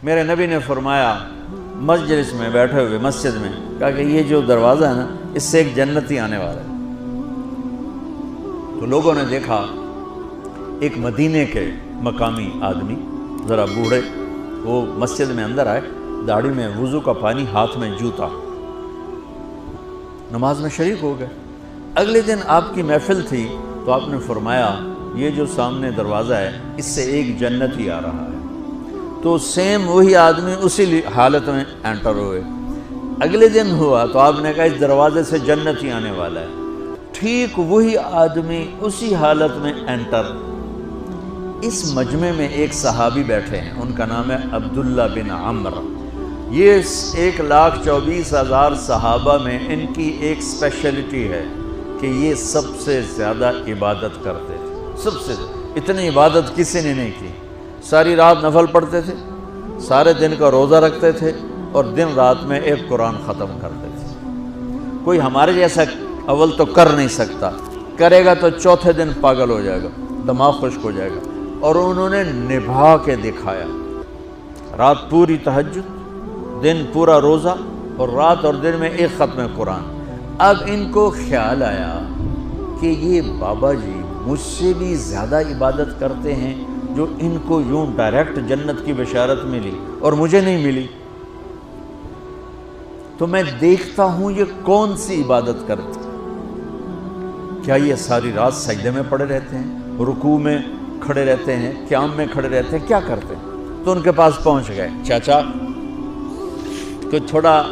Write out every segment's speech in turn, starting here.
میرے نبی نے فرمایا مجلس میں بیٹھے ہوئے مسجد میں، کہا کہ یہ جو دروازہ ہے نا اس سے ایک جنتی آنے والا ہے۔ تو لوگوں نے دیکھا ایک مدینے کے مقامی آدمی ذرا بوڑھے، وہ مسجد میں اندر آئے، داڑھی میں وضو کا پانی، ہاتھ میں جوتا، نماز میں شریک ہو گئے۔ اگلے دن آپ کی محفل تھی تو آپ نے فرمایا یہ جو سامنے دروازہ ہے اس سے ایک جنتی آ رہا ہے۔ تو سیم وہی آدمی اسی حالت میں انٹر ہوئے۔ اگلے دن ہوا تو آپ نے کہا اس دروازے سے جنتی آنے والا ہے۔ ٹھیک وہی آدمی اسی حالت میں انٹر۔ اس مجمع میں ایک صحابی بیٹھے ہیں، ان کا نام ہے عبداللہ بن عمرو۔ یہ 1,24,000 صحابہ میں ان کی ایک اسپیشلٹی ہے کہ یہ سب سے زیادہ عبادت کرتے تھے، سب سے اتنی عبادت کسی نے نہیں کی۔ ساری رات نفل پڑھتے تھے، سارے دن کا روزہ رکھتے تھے، اور دن رات میں ایک قرآن ختم کرتے تھے۔ کوئی ہمارے جیسا اول تو کر نہیں سکتا، کرے گا تو چوتھے دن پاگل ہو جائے گا، دماغ خشک ہو جائے گا، اور انہوں نے نبھا کے دکھایا۔ رات پوری تہجد، دن پورا روزہ، اور رات اور دن میں ایک ختم قرآن۔ اب ان کو خیال آیا کہ یہ بابا جی مجھ سے بھی زیادہ عبادت کرتے ہیں، جو ان کو یوں ڈائریکٹ جنت کی بشارت ملی اور مجھے نہیں ملی، تو میں دیکھتا ہوں یہ کون سی عبادت کرتے ہیں۔ کیا یہ ساری رات سجدے میں پڑے رہتے ہیں، رکوع میں کھڑے رہتے ہیں، قیام میں کھڑے رہتے ہیں، کیا کرتے ہیں؟ تو ان کے پاس پہنچ گئے، چاچا کچھ تھوڑا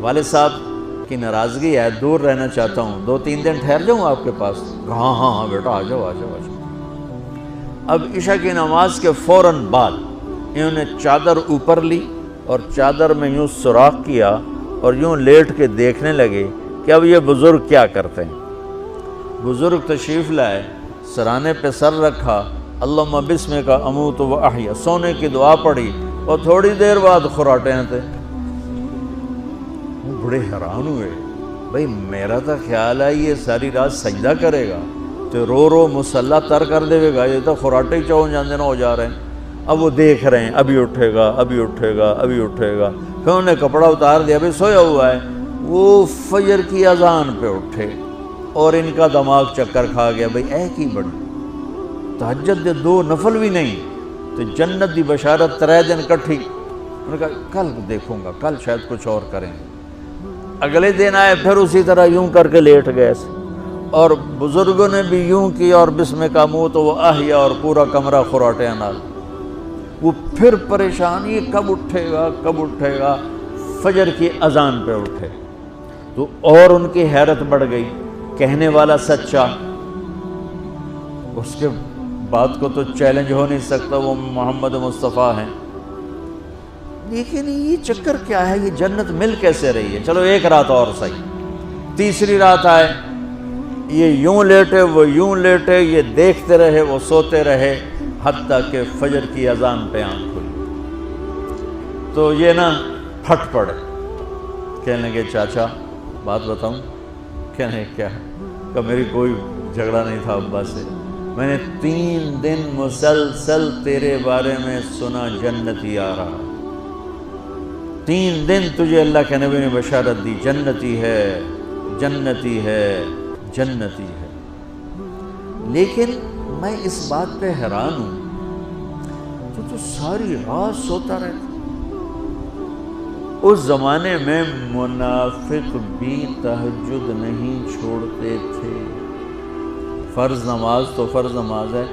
والد صاحب کی ناراضگی ہے، دور رہنا چاہتا ہوں، 2-3 دن ٹھہر جاؤں آپ کے پاس؟ ہاں ہاں ہاں بیٹا آ جاؤ آ جاؤ آ جاؤ۔ اب عشاء کی نماز کے فوراً بعد انہوں نے چادر اوپر لی اور چادر میں یوں سوراخ کیا اور یوں لیٹ کے دیکھنے لگے کہ اب یہ بزرگ کیا کرتے ہیں۔ بزرگ تشریف لائے، سرانے پہ سر رکھا، اللہم بسمک اموت و احیا، سونے کی دعا پڑھی، اور تھوڑی دیر بعد خراٹے تھے۔ وہ بڑے حیران ہوئے، بھئی میرا تو خیال ہے یہ ساری رات سجدہ کرے گا تو رو رو مسلح تر کر دے گا، یہ تو خراٹے چون جاندے نہ ہو جا رہے ہیں۔ اب وہ دیکھ رہے ہیں ابھی اٹھے گا ابھی اٹھے گا ابھی اٹھے گا، پھر انہوں نے کپڑا اتار دیا، ابھی سویا ہوا ہے۔ وہ فجر کی اذان پہ اٹھے اور ان کا دماغ چکر کھا گیا، بھئی اے کی بڑی تہجد دے 2 نفل بھی نہیں تو جنت دی بشارت 3 دن کٹھی۔ انہوں نے کہا کل دیکھوں گا، کل شاید کچھ اور کریں گے۔ اگلے دن آئے، پھر اسی طرح یوں کر کے لیٹ گئے، اور بزرگوں نے بھی یوں کیا، اور بسمک اموت و احیا، اور پورا کمرہ خراٹے نال۔ وہ پھر پریشان، یہ کب اٹھے گا کب اٹھے گا؟ فجر کی اذان پہ اٹھے تو اور ان کی حیرت بڑھ گئی، کہنے والا سچا، اس کے بات کو تو چیلنج ہو نہیں سکتا، وہ محمد مصطفیٰ ہیں، لیکن یہ چکر کیا ہے، یہ جنت مل کیسے رہی ہے؟ چلو ایک رات اور صحیح۔ تیسری رات آئے، یہ یوں لیٹے وہ یوں لیٹے، یہ دیکھتے رہے وہ سوتے رہے، حتیٰ کہ فجر کی اذان پہ آنکھ کھلی تو یہ نا پھٹ پڑے، کہنے لگے چاچا بات بتاؤں؟ کہنے کیا ہے؟ کہ میری کوئی جھگڑا نہیں تھا ابا سے، میں نے 3 دن مسلسل تیرے بارے میں سنا جنتی آ رہا، 3 دن تجھے اللہ کے نبی نے بشارت دی، جنتی ہے جنتی ہے جنتی ہے، لیکن میں اس بات پہ حیران ہوں تو ساری رات سوتا رہتا۔ اس زمانے میں منافق بھی تہجد نہیں چھوڑتے تھے، فرض نماز تو فرض نماز ہے،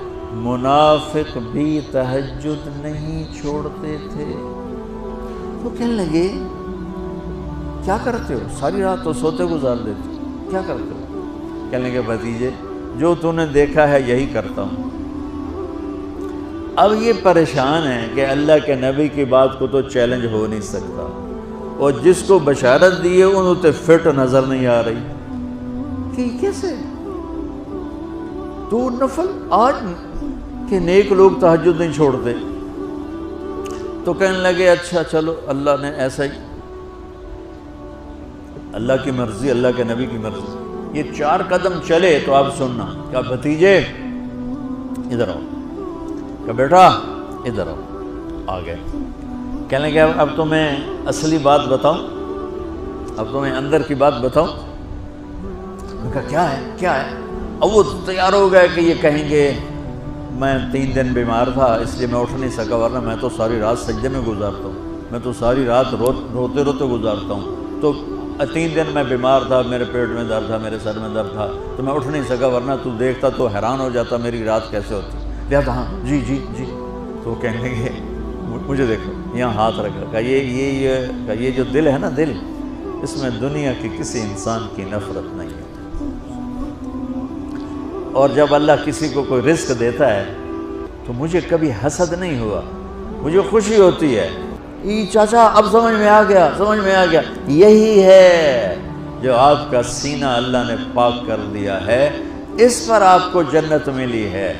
منافق بھی تہجد نہیں چھوڑتے تھے۔ تو کہنے لگے کیا کرتے ہو؟ ساری رات تو سوتے گزار دیتے ہو، کیا کرتے ہو؟ کہنے لگے بھتیجے جو تو نے دیکھا ہے یہی کرتا ہوں۔ اب یہ پریشان ہے کہ اللہ کے نبی کی بات کو تو چیلنج ہو نہیں سکتا، اور جس کو بشارت دی ہے انہوں تے فٹ نظر نہیں آ رہی کہ کیسے تو نفل آج کہ نیک لوگ تہجد نہیں چھوڑتے۔ تو کہنے لگے اچھا چلو اللہ نے ایسا ہی، اللہ کی مرضی، اللہ کے نبی کی مرضی۔ یہ 4 قدم چلے تو آپ سننا، کہا بھتیجے ادھر آؤ، کہا بیٹا ادھر آؤ، آ گئے۔ کہنے لگے اب تو میں اصلی بات بتاؤں، اب تو میں اندر کی بات بتاؤں؟ میں کہا کیا ہے کیا ہے؟ اب وہ تیار ہو گئے کہ یہ کہیں گے میں 3 دن بیمار تھا اس لیے میں اٹھ نہیں سکا، ورنہ میں تو ساری رات سجدے میں گزارتا ہوں، میں تو ساری رات روتے روتے گزارتا ہوں، تو 3 دن میں بیمار تھا، میرے پیٹ میں درد تھا، میرے سر میں درد تھا، تو میں اٹھ نہیں سکا، ورنہ تو دیکھتا تو حیران ہو جاتا میری رات کیسے ہوتی۔ لہذا ہاں جی جی جی، تو وہ کہنے لگے مجھے دیکھو، یہاں ہاتھ رکھا، کہ یہ جو دل ہے نا، دل اس میں دنیا کی کسی انسان کی نفرت نہیں ہے، اور جب اللہ کسی کو کوئی رزق دیتا ہے تو مجھے کبھی حسد نہیں ہوا، مجھے خوشی ہوتی ہے۔ چاچا اب سمجھ میں آ گیا، یہی ہے جو آپ کا سینہ اللہ نے پاک کر دیا ہے، اس پر آپ کو جنت ملی ہے۔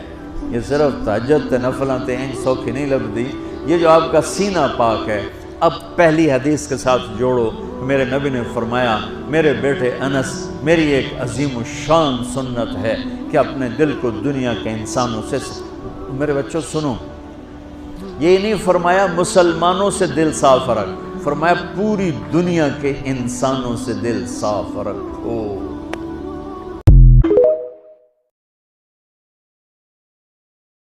یہ صرف تہجد نفلاں تے انج سوکھی نہیں لبدی، یہ جو آپ کا سینہ پاک ہے۔ اب پہلی حدیث کے ساتھ جوڑو، میرے نبی نے فرمایا، میرے بیٹے انس، میری ایک عظیم الشان سنت ہے کہ اپنے دل کو دنیا کے انسانوں سے، میرے بچوں سنو، یہ نہیں فرمایا مسلمانوں سے دل صاف رکھ، فرمایا پوری دنیا کے انسانوں سے دل صاف رکھو۔